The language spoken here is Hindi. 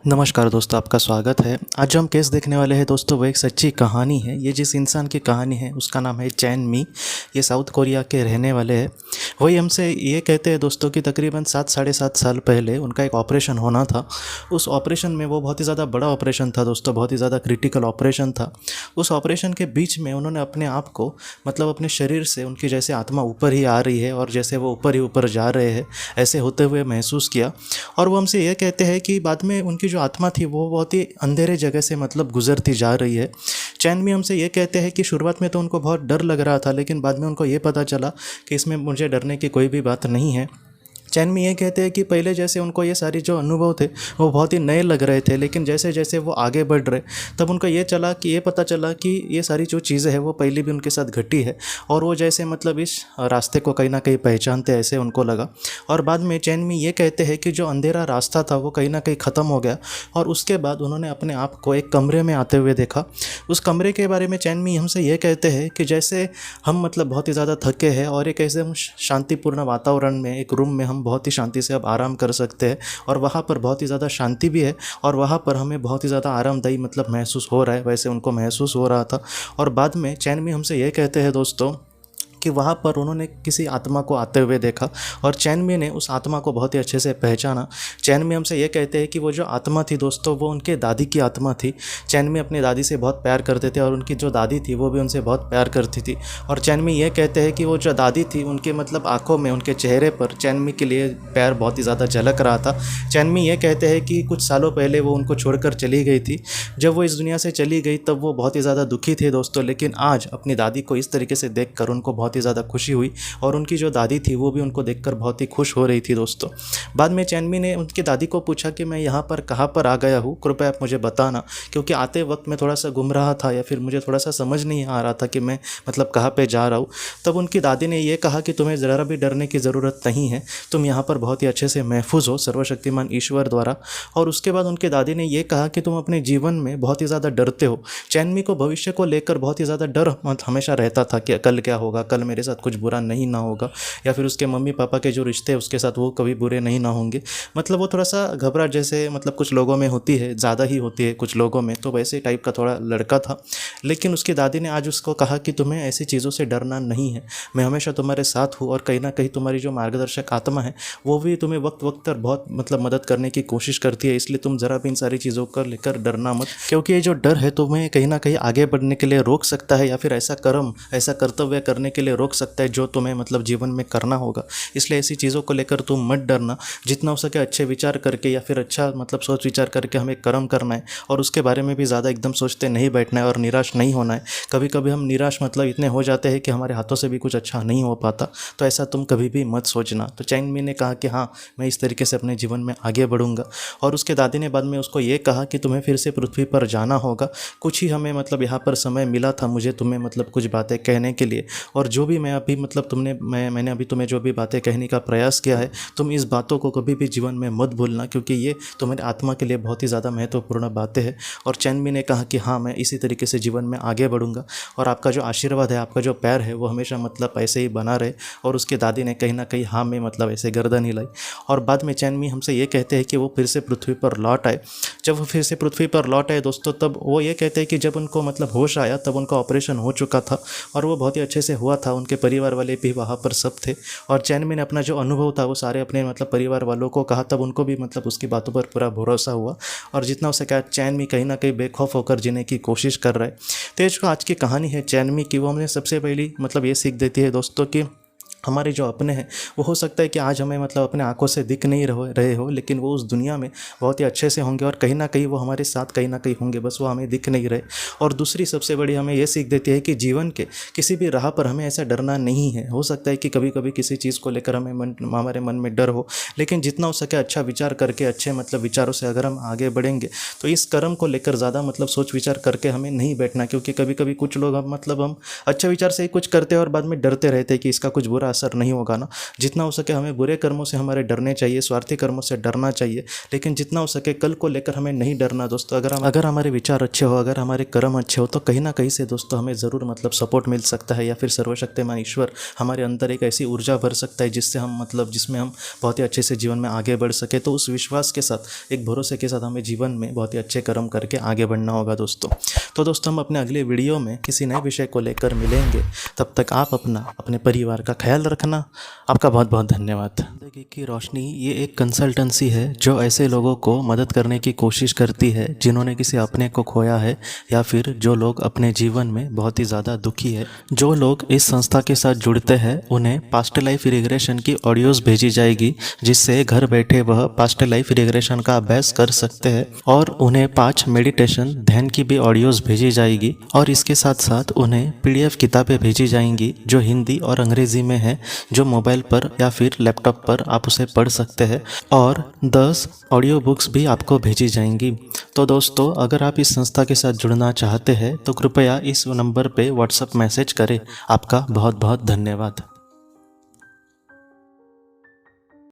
नमस्कार दोस्तों, आपका स्वागत है। आज जो हम केस देखने वाले हैं दोस्तों, वो एक सच्ची कहानी है। ये जिस इंसान की कहानी है उसका नाम है चैन मी। ये साउथ कोरिया के रहने वाले हैं। वही हमसे ये कहते हैं दोस्तों कि तकरीबन 7 साढ़े 7 साल पहले उनका एक ऑपरेशन होना था। उस ऑपरेशन में, वो बहुत ही ज़्यादा बड़ा ऑपरेशन था दोस्तों, बहुत ही ज़्यादा क्रिटिकल ऑपरेशन था। उस ऑपरेशन के बीच में उन्होंने अपने आप को, मतलब अपने शरीर से उनकी जैसे आत्मा ऊपर ही आ रही है और जैसे वो ऊपर ही ऊपर जा रहे हैं, ऐसे होते हुए महसूस किया। और वो हमसे ये कहते हैं कि बाद में उनकी जो आत्मा थी वो बहुत ही अंधेरे जगह से मतलब गुजरती जा रही है। चैन मी हमसे ये कहते हैं कि शुरुआत में तो उनको बहुत डर लग रहा था, लेकिन बाद में उनको ये पता चला कि इसमें मुझे डरने की कोई भी बात नहीं है। चैन मी ये कहते हैं कि पहले जैसे उनको ये सारी जो अनुभव थे वो बहुत ही नए लग रहे थे, लेकिन जैसे जैसे वो आगे बढ़ रहे तब उनको ये पता चला कि ये सारी जो चीज़ें हैं वो पहले भी उनके साथ घटी है, और वो जैसे मतलब इस रास्ते को कहीं ना कहीं पहचानते ऐसे उनको लगा। और बाद में चैन मी ये कहते हैं कि जो अंधेरा रास्ता था वो कहीं ना कहीं ख़त्म हो गया, और उसके बाद उन्होंने अपने आप को एक कमरे में आते हुए देखा। उस कमरे के बारे में चैन मी हमसे ये कहते हैं कि जैसे हम मतलब बहुत ही ज़्यादा थके हैं और एक ऐसे हम शांतिपूर्ण वातावरण में, एक रूम में हम बहुत ही शांति से अब आराम कर सकते हैं, और वहाँ पर बहुत ही ज़्यादा शांति भी है, और वहाँ पर हमें बहुत ही ज़्यादा आरामदायी मतलब महसूस हो रहा है, वैसे उनको महसूस हो रहा था। और बाद में चैन मी हमसे ये कहते हैं दोस्तों कि वहाँ पर उन्होंने किसी आत्मा को आते हुए देखा, और चैन मी ने उस आत्मा को बहुत ही अच्छे से पहचाना। चैन मी हमसे ये कहते हैं कि वो जो आत्मा थी दोस्तों, वो उनके दादी की आत्मा थी। चैन मी अपनी दादी से बहुत प्यार करते थे, और उनकी जो दादी थी वो भी उनसे बहुत प्यार करती थी। और चैन मी ये कहते हैं कि वो जो दादी थी, उनके मतलब आंखों में, उनके चेहरे पर चैन मी के लिए प्यार बहुत ही ज़्यादा झलक रहा था। चैन मी ये कहते हैं कि कुछ सालों पहले वो उनको छोड़कर चली गई थी। जब वो इस दुनिया से चली गई तब वो बहुत ही ज़्यादा दुखी थे दोस्तों, लेकिन आज अपनी दादी को इस तरीके से देखकर उनको बहुत ही ज़्यादा खुशी हुई, और उनकी जो दादी थी वो भी उनको देखकर बहुत ही खुश हो रही थी दोस्तों। बाद में चैन मी ने उनकी दादी को पूछा कि मैं यहाँ पर कहाँ पर आ गया हूँ, कृपया आप मुझे बताना, क्योंकि आते वक्त मैं थोड़ा सा गुम रहा था, या फिर मुझे थोड़ा सा समझ नहीं आ रहा था कि मैं मतलब कहाँ पे जा रहा हूँ। तब उनकी दादी ने ये कहा कि तुम्हें ज़रा भी डरने की ज़रूरत नहीं है, तुम यहाँ पर बहुत ही अच्छे से महफूज हो सर्वशक्तिमान ईश्वर द्वारा। और उसके बाद उनके दादी ने ये कहा कि तुम अपने जीवन में बहुत ही ज़्यादा डरते हो। चैन मी को भविष्य को लेकर बहुत ही ज़्यादा डर हमेशा रहता था कि कल क्या होगा, कल मेरे साथ कुछ बुरा नहीं ना होगा, या फिर उसके मम्मी पापा के जो रिश्ते हैं उसके साथ वो कभी बुरे नहीं ना होंगे। मतलब वो थोड़ा सा घबराहट जैसे मतलब कुछ लोगों में होती है, ज़्यादा ही होती है कुछ लोगों में, तो वैसे टाइप का थोड़ा लड़का था। लेकिन उसकी दादी ने आज उसको कहा कि तुम्हें ऐसी चीज़ों से डरना नहीं है, मैं हमेशा तुम्हारे साथ हूँ, और कहीं ना कहीं तुम्हारी जो मार्गदर्शक आत्मा है वो भी तुम्हें वक्त वक्त पर बहुत मतलब मदद करने की कोशिश करती है। इसलिए तुम ज़रा भी इन सारी चीज़ों को लेकर डरना मत, क्योंकि ये जो डर है तुम्हें कहीं ना कहीं आगे बढ़ने के लिए रोक सकता है, या फिर ऐसा कर्म, ऐसा कर्तव्य करने के लिए रोक सकता है जो तुम्हें मतलब जीवन में करना होगा। इसलिए ऐसी चीज़ों को लेकर तुम मत डरना, जितना हो सके अच्छे विचार करके, या फिर अच्छा मतलब सोच विचार करके हमें कर्म करना है, और उसके बारे में भी ज़्यादा एकदम सोचते नहीं बैठना है, और निराश नहीं होना है। कभी कभी हम निराश मतलब इतने हो जाते हैं कि हमारे हाथों से भी कुछ अच्छा नहीं हो पाता, तो ऐसा तुम कभी भी मत सोचना। तो चैन मी ने कहा कि हाँ, मैं इस तरीके से अपने जीवन में आगे बढ़ूंगा। और उसके दादी ने बाद में उसको ये कहा कि तुम्हें फिर से पृथ्वी पर जाना होगा, कुछ ही हमें मतलब यहाँ पर समय मिला था मुझे तुम्हें मतलब कुछ बातें कहने के लिए, और जो भी मैं अभी मतलब मैंने अभी तुम्हें जो भी बातें कहने का प्रयास किया है, तुम इस बातों को कभी भी जीवन में मत भूलना, क्योंकि ये तुम्हारी आत्मा के लिए बहुत ही ज़्यादा महत्वपूर्ण बातें हैं। और चैन मी ने कहा कि हाँ, मैं इसी तरीके से जीवन में आगे बढ़ूंगा, और आपका जो आशीर्वाद है, आपका जो प्यार है वो हमेशा मतलब ऐसे ही बना रहे। और उसकी दादी ने कहीं ना कहीं हाँ में मतलब ऐसे गर्दन हिलाई। और बाद में चैन मी हमसे ये कहते हैं कि वो फिर से पृथ्वी पर लौट आए। जब वो फिर से पृथ्वी पर लौट आए दोस्तों, तब वो ये कहते हैं कि जब उनको मतलब होश आया तब उनका ऑपरेशन हो चुका था, और वो बहुत ही अच्छे से हुआ था, उनके परिवार वाले भी वहाँ पर सब थे। और चैन मी ने अपना जो अनुभव था वो सारे अपने मतलब परिवार वालों को कहा, तब उनको भी मतलब उसकी बातों पर पूरा भरोसा हुआ, और जितना हो सका चैन मी कहीं ना कहीं बेखौफ होकर जीने की कोशिश कर रहा है। तो ये जो आज की कहानी है चैन मी की, वो हमें सबसे पहली मतलब ये सीख देती है दोस्तों कि हमारे जो अपने हैं वो हो सकता है कि आज हमें मतलब अपने आंखों से दिख नहीं रहे हो, लेकिन वो उस दुनिया में बहुत ही अच्छे से होंगे, और कहीं ना कहीं वो हमारे साथ कहीं ना कहीं होंगे, बस वो हमें दिख नहीं रहे। और दूसरी सबसे बड़ी हमें ये सीख देती है कि जीवन के किसी भी राह पर हमें ऐसा डरना नहीं है। हो सकता है कि कभी कभी किसी चीज़ को लेकर हमारे मन में डर हो, लेकिन जितना हो सके अच्छा विचार करके, अच्छे मतलब विचारों से अगर हम आगे बढ़ेंगे, तो इस कर्म को लेकर ज़्यादा मतलब सोच विचार करके हमें नहीं बैठना, क्योंकि कभी कभी कुछ लोग हम अच्छे विचार से ही कुछ करते हैं और बाद में डरते रहते हैं कि इसका कुछ बुरा असर नहीं होगा ना, जितना हो सके हमें बुरे कर्मों से हमारे डरने चाहिए, स्वार्थी कर्मों से डरना चाहिए, लेकिन जितना हो सके कल को लेकर हमें नहीं डरना दोस्तों। अगर हमारे विचार अच्छे हो, अगर हमारे कर्म अच्छे हो, तो कहीं ना कहीं से दोस्तों हमें ज़रूर मतलब सपोर्ट मिल सकता है, या फिर सर्वशक्तिमान ईश्वर हमारे अंदर एक ऐसी ऊर्जा भर सकता है जिससे हम जिसमें हम बहुत ही अच्छे से जीवन में आगे बढ़ सके। तो उस विश्वास के साथ, एक भरोसे के साथ हमें जीवन में बहुत ही अच्छे कर्म करके आगे बढ़ना होगा दोस्तों। तो दोस्तों हम अपने अगले वीडियो में किसी नए विषय को लेकर मिलेंगे। तब तक आप अपने परिवार का ख्याल रखना। आपका बहुत बहुत धन्यवाद। जिंदगी की रोशनी ये एक कंसल्टेंसी है जो ऐसे लोगों को मदद करने की कोशिश करती है जिन्होंने किसी अपने को खोया है, या फिर जो लोग अपने जीवन में बहुत ही ज़्यादा दुखी है। जो लोग इस संस्था के साथ जुड़ते हैं उन्हें पास्ट लाइफ रिग्रेशन की ऑडियोज़ भेजी जाएगी, जिससे घर बैठे वह पास्ट लाइफ रिग्रेशन का अभ्यास कर सकते हैं। और उन्हें 5 मेडिटेशन ध्यान की भी ऑडियोज़ भेजी जाएगी, और इसके साथ साथ उन्हें PDF किताबें भेजी जाएंगी जो हिंदी और अंग्रेज़ी में है, जो मोबाइल पर या फिर लैपटॉप पर आप उसे पढ़ सकते हैं। और 10 ऑडियो बुक्स भी आपको भेजी जाएंगी। तो दोस्तों अगर आप इस संस्था के साथ जुड़ना चाहते हैं तो कृपया इस नंबर पे व्हाट्सएप मैसेज करें। आपका बहुत बहुत धन्यवाद।